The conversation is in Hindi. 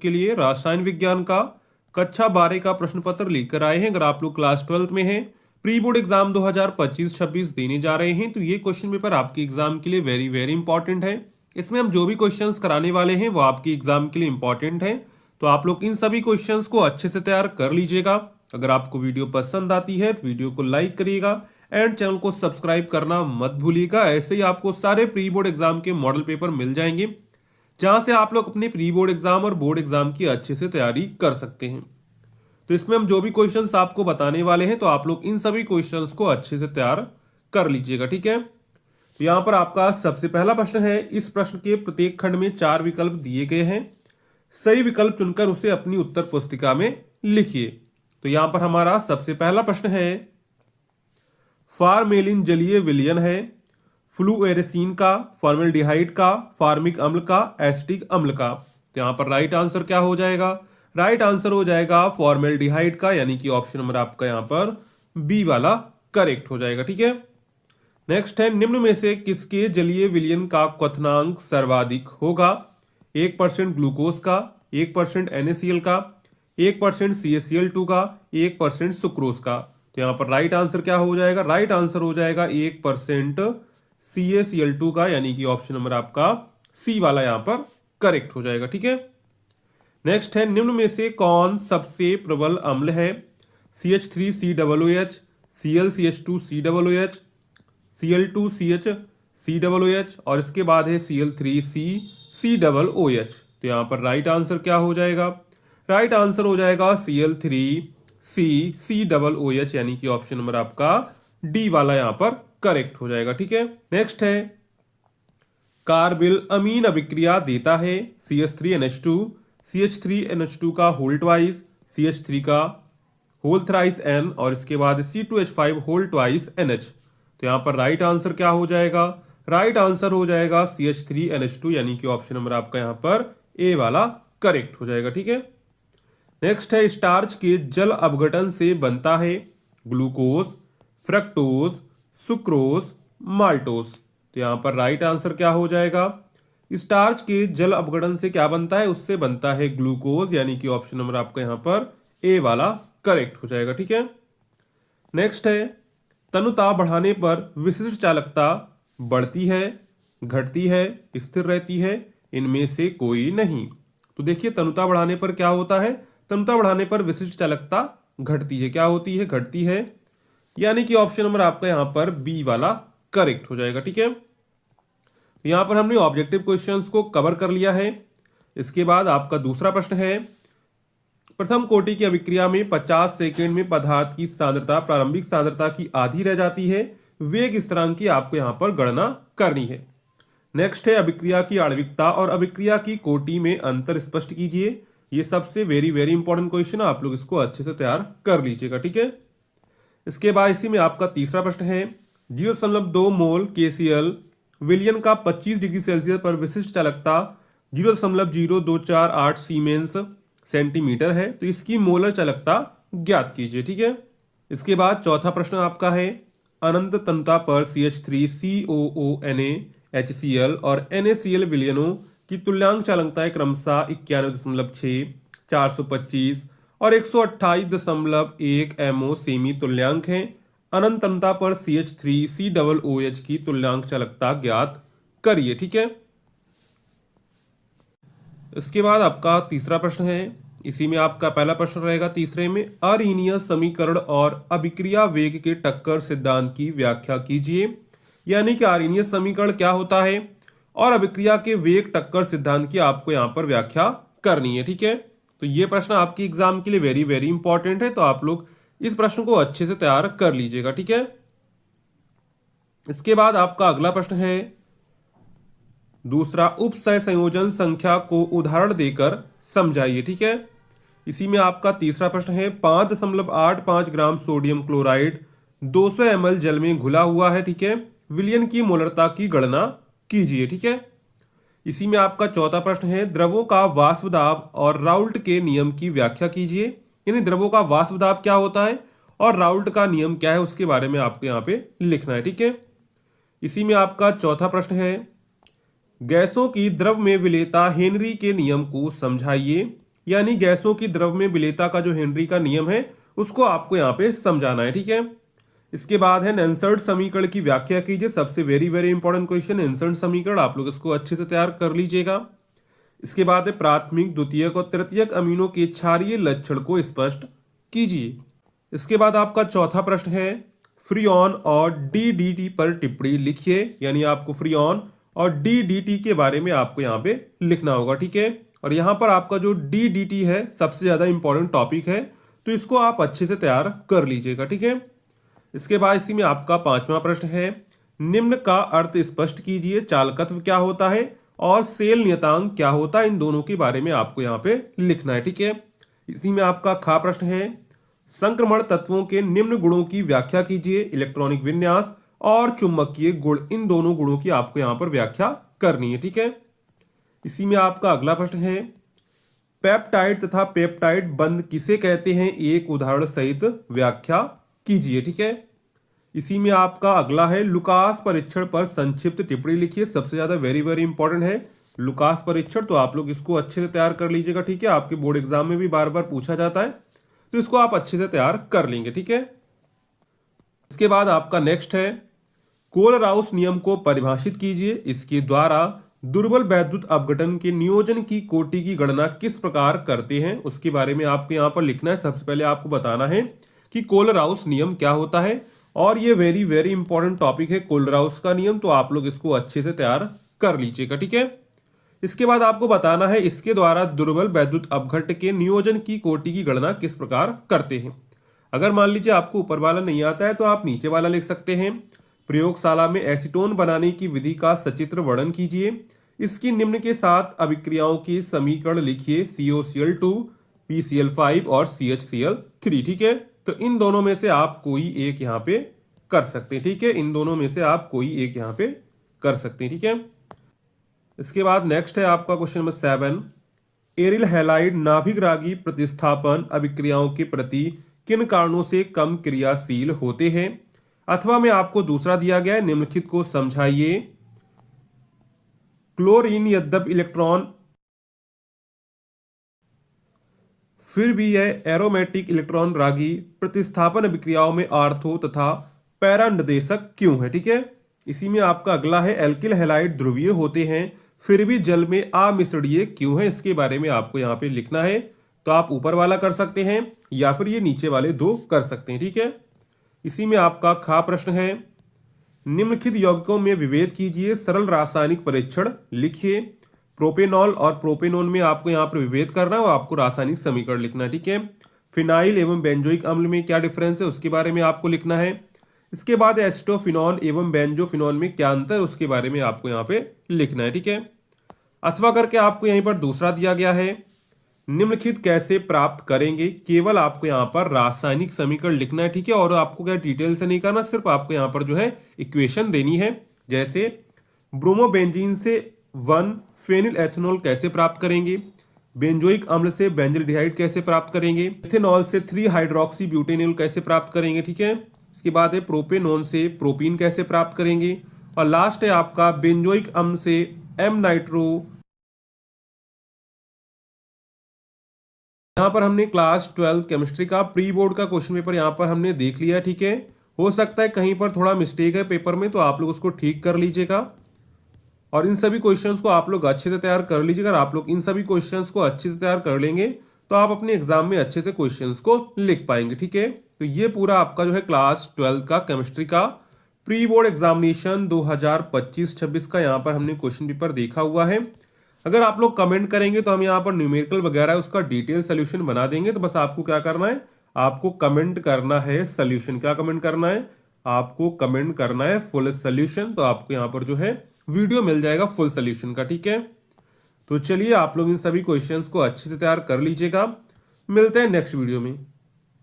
के लिए रसायन विज्ञान का कक्षा 12 का प्रश्न पत्र लेकर आए हैं। अगर आप लोग क्लास 12 में हैं, प्री बोर्ड एग्जाम 2025-26 देने जा रहे हैं, तो ये क्वेश्चन पेपर आपके एग्जाम के लिए वेरी वेरी इंपॉर्टेंट है। इसमें हम जो भी क्वेश्चंस कराने वाले हैं वो आपके एग्जाम के लिए इंपॉर्टेंट है, तो आप लोग इन सभी क्वेश्चंस को अच्छे से तैयार कर लीजिएगा। अगर आपको वीडियो पसंद आती है तो वीडियो को लाइक करिएगा एंड चैनल को सब्सक्राइब करना मत भूलिएगा। ऐसे ही आपको सारे प्री बोर्ड एग्जाम के मॉडल पेपर मिल जाएंगे, जहां से आप लोग अपने प्री बोर्ड एग्जाम और बोर्ड एग्जाम की अच्छे से तैयारी कर सकते हैं। तो इसमें हम जो भी क्वेश्चंस आपको बताने वाले हैं, तो आप लोग इन सभी क्वेश्चंस को अच्छे से तैयार कर लीजिएगा, ठीक है। तो यहाँ पर आपका सबसे पहला प्रश्न है। इस प्रश्न के प्रत्येक खंड में 4 विकल्प दिए गए हैं, सही विकल्प चुनकर उसे अपनी उत्तर पुस्तिका में लिखिए। तो यहाँ पर हमारा सबसे पहला प्रश्न है, फार्मेलिन जलीय विलयन है फ्लूएरेसीन का, फॉर्मेल्डिहाइड का, फार्मिक अम्ल का, एसिटिक अम्ल का। तो यहाँ पर राइट आंसर क्या हो जाएगा? राइट आंसर हो जाएगा फॉर्मेल्डिहाइड का, यानी कि ऑप्शन नंबर आपका यहाँ पर बी वाला करेक्ट हो जाएगा, ठीक है। नेक्स्ट है, निम्न में से किसके जलीय विलयन का क्वथनांक सर्वाधिक होगा? 1% ग्लूकोज का, 1% NaCl का, 1% CaCl2 का, 1% सुक्रोज का। तो यहाँ पर राइट आंसर क्या हो जाएगा? राइट आंसर हो जाएगा 1% CaCl2 का, यानी कि ऑप्शन नंबर आपका सी वाला यहाँ पर करेक्ट हो जाएगा, ठीक है। नेक्स्ट है, निम्न में से कौन सबसे प्रबल अम्ल है? CH3COOH, ClCH2COOH, Cl2CHCOOH और इसके बाद है Cl3CCOOH। तो यहाँ पर राइट आंसर क्या हो जाएगा? राइट आंसर हो जाएगा Cl3CCOOH, यानी कि ऑप्शन नंबर आपका डी वाला यहाँ पर करेक्ट हो जाएगा, ठीक है। नेक्स्ट है, कार्बिल अमीन अभिक्रिया देता है CH3NH2, CH3NH2 का होल ट्वाइस, CH3 का होल थ्राइस N और इसके बाद C2H5 होल ट्वाइस NH। तो यहाँ पर राइट आंसर क्या हो जाएगा? राइट आंसर हो जाएगा CH3NH2, यानी कि ऑप्शन नंबर आपका यहाँ पर ए वाला करेक्ट हो जाएगा, ठीक है। नेक्स्ट है, स्टार्च के जल अपघटन से बनता है ग्लूकोज, फ्रक्टोज, सुक्रोज, माल्टोज। तो यहाँ पर राइट आंसर क्या हो जाएगा? स्टार्च के जल अपघटन से क्या बनता है? उससे बनता है ग्लूकोज, यानी कि ऑप्शन नंबर आपका यहाँ पर ए वाला करेक्ट हो जाएगा, ठीक है। नेक्स्ट है, तनुता बढ़ाने पर विशिष्ट चालकता बढ़ती है, घटती है, स्थिर रहती है, इनमें से कोई नहीं। तो देखिए, तनुता बढ़ाने पर क्या होता है? तनुता बढ़ाने पर विशिष्ट चालकता घटती है। क्या होती है? घटती है, यानी कि ऑप्शन नंबर आपका यहाँ पर बी वाला करेक्ट हो जाएगा, ठीक है। यहाँ पर हमने ऑब्जेक्टिव क्वेश्चंस को कवर कर लिया है। इसके बाद आपका दूसरा प्रश्न है, प्रथम कोटि की अभिक्रिया में 50 सेकेंड में पदार्थ की सांद्रता प्रारंभिक सांद्रता की आधी रह जाती है, वेग स्थिरांक की आपको यहाँ पर गणना करनी है। नेक्स्ट है, अभिक्रिया की आणविकता और अभिक्रिया की कोटि में अंतर स्पष्ट कीजिए। ये सबसे वेरी वेरी इंपॉर्टेंट क्वेश्चन है, आप लोग इसको अच्छे से तैयार कर लीजिएगा, ठीक है। इसके बाद इसी में आपका तीसरा प्रश्न है, 0.2 मोल KCl विलयन का 25 डिग्री सेल्सियस पर विशिष्ट चालकता 0.0248 सीमेंस सेंटीमीटर है, तो इसकी मोलर चालकता ज्ञात कीजिए, ठीक है। इसके बाद चौथा प्रश्न आपका है, अनंत तनुता पर CH3COONA HCl और NaCl विलयनों की तुल्यांक चालकताएं क्रमशः 91.6, 425 और 128.1 MO सेमी तुल्यांक हैं। अनंत तनुता पर CH3COOH की तुल्यांक चालकता ज्ञात करिए, ठीक है। इसके बाद आपका तीसरा प्रश्न है, इसी में आपका पहला प्रश्न रहेगा तीसरे में, अरेखीय समीकरण और अभिक्रिया वेग के टक्कर सिद्धांत की व्याख्या कीजिए। यानी कि अरेखीय समीकरण क्या होता है और अभिक्रिया के वेग टक्कर सिद्धांत की आपको यहाँ पर व्याख्या करनी है, ठीक है। तो ये प्रश्न आपकी एग्जाम के लिए वेरी वेरी इंपॉर्टेंट है, तो आप लोग इस प्रश्न को अच्छे से तैयार कर लीजिएगा, ठीक है। इसके बाद आपका अगला प्रश्न है, दूसरा, उपसय संयोजन संख्या को उदाहरण देकर समझाइए, ठीक है। इसी में आपका तीसरा प्रश्न है, 5.85 ग्राम सोडियम क्लोराइड 200 ml जल में घुला हुआ है, ठीक है। विलयन की मोलरता की गणना कीजिए, ठीक है। इसी में आपका चौथा प्रश्न है, द्रवों का वाष्प दाब और राउल्ट के नियम की व्याख्या कीजिए। यानी द्रवों का वाष्प दाब क्या होता है और राउल्ट का नियम क्या है, उसके बारे में आपको यहाँ पे लिखना है, ठीक है। इसी में आपका चौथा प्रश्न है, गैसों की द्रव में विलेयता हेनरी के नियम को समझाइए। यानी गैसों की द्रव में विलेयता का जो हेनरी का नियम है उसको आपको यहाँ पे समझाना है, ठीक है। इसके बाद है नेल्सन समीकरण की व्याख्या कीजिए। सबसे very very important question Nelson समीकरण, आप लोग इसको अच्छे से तैयार कर लीजिएगा। इसके बाद है प्राथमिक, द्वितीयक और तृतीयक अमीनों के क्षारीय लक्षण को स्पष्ट कीजिए। इसके बाद आपका चौथा प्रश्न है फ्रीऑन और डीडीटी पर टिप्पणी लिखिए, यानी आपको फ्रीऑन और डीडीटी के बारे में आपको यहाँ पे लिखना होगा, ठीक है। और यहाँ पर आपका जो डीडीटी है सबसे ज्यादा इंपॉर्टेंट टॉपिक है, तो इसको आप अच्छे से तैयार कर लीजिएगा, ठीक है। इसके बाद इसी में आपका पांचवा प्रश्न है निम्न का अर्थ स्पष्ट कीजिए। चालकत्व क्या होता है और सेल नियतांक क्या होता है, इन दोनों के बारे में आपको यहाँ पे लिखना है, ठीक है। इसी में आपका खा प्रश्न है संक्रमण तत्वों के निम्न गुणों की व्याख्या कीजिए। इलेक्ट्रॉनिक विन्यास और चुंबकीय गुण, इन दोनों गुणों की आपको यहाँ पर व्याख्या करनी है, ठीक है। इसी में आपका अगला प्रश्न है पेप्टाइड तथा पेप्टाइड बंध किसे कहते हैं, एक उदाहरण सहित व्याख्या कीजिए, ठीक है। इसी में आपका अगला है लुकास परीक्षण पर संक्षिप्त टिप्पणी लिखिए। सबसे ज्यादा वेरी वेरी इंपॉर्टेंट है लुकास परीक्षण, तो आप लोग इसको अच्छे से तैयार कर लीजिएगा, ठीक है। आपके बोर्ड एग्जाम में भी बार बार पूछा जाता है, तो इसको आप अच्छे से तैयार कर लेंगे, ठीक है। इसके बाद आपका नेक्स्ट है कोलराउस नियम को परिभाषित कीजिए। इसके द्वारा दुर्बल वैद्युत अपघटन के नियोजन की कोटि की गणना किस प्रकार करते हैं, उसके बारे में आपको यहाँ पर लिखना है। सबसे पहले आपको बताना है कि कोलराउस नियम क्या होता है, और ये वेरी वेरी इंपॉर्टेंट टॉपिक है कोलराउस का नियम, तो आप लोग इसको अच्छे से तैयार कर लीजिएगा, ठीक है। इसके बाद आपको बताना है इसके द्वारा दुर्बल वैद्युत अपघट्ट के नियोजन की कोटि की गणना किस प्रकार करते हैं। अगर मान लीजिए आपको ऊपर वाला नहीं आता है तो आप नीचे वाला लिख सकते हैं। प्रयोगशाला में एसीटोन बनाने की विधि का सचित्र वर्णन कीजिए। इसकी निम्न के साथ अभिक्रियाओं के समीकरण लिखिए COCl2 PCl5 और CHCl3, ठीक है। तो इन दोनों में से आप कोई एक यहाँ पे कर सकते हैं, ठीक है। इन दोनों में से आप कोई एक यहाँ पे कर सकते हैं, ठीक है। इसके बाद नेक्स्ट है आपका क्वेश्चन नंबर 7 एरिल हैलाइड नाभिक रागी प्रतिस्थापन अभिक्रियाओं के प्रति किन कारणों से कम क्रियाशील होते हैं। अथवा में आपको दूसरा दिया गया है निम्नलिखित को समझाइए। क्लोरीन यद्यपि इलेक्ट्रॉन फिर भी यह एरोमेटिक इलेक्ट्रॉन रागी प्रतिस्थापन अभिक्रियाओं में आर्थो तथा पैरा निर्देशक क्यों है, ठीक है। इसी में आपका अगला है एल्किल हैलाइड ध्रुवीय होते हैं फिर भी जल में अमिश्रणीय क्यों है, इसके बारे में आपको यहाँ पे लिखना है। तो आप ऊपर वाला कर सकते हैं या फिर ये नीचे वाले दो कर सकते हैं, ठीक है। इसी में आपका खा प्रश्न है निम्नलिखित यौगिकों में विभेद कीजिए। सरल रासायनिक परीक्षण लिखिए। प्रोपेनॉल और प्रोपेनोन में आपको यहाँ पर विभेद करना है और आपको रासायनिक समीकरण लिखना है, ठीक है। फिनाइल एवं बेंजोइक अम्ल में क्या डिफरेंस है उसके बारे में आपको लिखना है। इसके बाद एसिटोफिनॉन एवं बेंजोफिनॉन में क्या अंतर है उसके बारे में आपको यहाँ पे लिखना है, ठीक है। अथवा करके आपको यहीं पर दूसरा दिया गया है निम्नलिखित कैसे प्राप्त करेंगे, केवल आपको यहाँ पर रासायनिक समीकरण लिखना है, ठीक है। और आपको क्या डिटेल से नहीं करना, सिर्फ आपको यहाँ पर जो है इक्वेशन देनी है। जैसे ब्रोमोबेंजीन से 1 फेनिल एथेनॉल कैसे प्राप्त करेंगे, बेंजोइक अम्ल से बेंजल्डिहाइड कैसे प्राप्त करेंगे, एथेनॉल से 3 हाइड्रोक्सी ब्यूटेनॉल कैसे प्राप्त करेंगे, ठीक है। इसके बाद है प्रोपेनोन से प्रोपीन कैसे प्राप्त करेंगे, और लास्ट है आपका बेंजोइक अम्ल से एम नाइट्रो। यहाँ पर हमने क्लास 12 केमिस्ट्री का प्री बोर्ड का क्वेश्चन पेपर यहाँ पर हमने देख लिया, ठीक है। हो सकता है कहीं पर थोड़ा मिस्टेक है पेपर में, तो आप लोग उसको ठीक कर लीजिएगा और इन सभी क्वेश्चंस को आप लोग अच्छे से तैयार कर लीजिएगा। आप लोग इन सभी क्वेश्चंस को अच्छे से तैयार कर लेंगे तो आप अपने एग्जाम में अच्छे से क्वेश्चंस को लिख पाएंगे, ठीक है। तो ये पूरा आपका जो है क्लास 12 का केमिस्ट्री का प्री बोर्ड एग्जामिनेशन 2025-26 का यहाँ पर हमने क्वेश्चन पेपर देखा हुआ है। अगर आप लोग कमेंट करेंगे तो हम यहाँ पर न्यूमेरिकल वगैरह उसका डिटेल सोल्यूशन बना देंगे। तो बस आपको क्या करना है, आपको कमेंट करना है सोल्यूशन। क्या कमेंट करना है, आपको कमेंट करना है फुल सोल्यूशन। तो आपको यहाँ पर जो है वीडियो मिल जाएगा फुल सोल्यूशन का, ठीक है। तो चलिए आप लोग इन सभी क्वेश्चंस को अच्छे से तैयार कर लीजिएगा। मिलते हैं नेक्स्ट वीडियो में।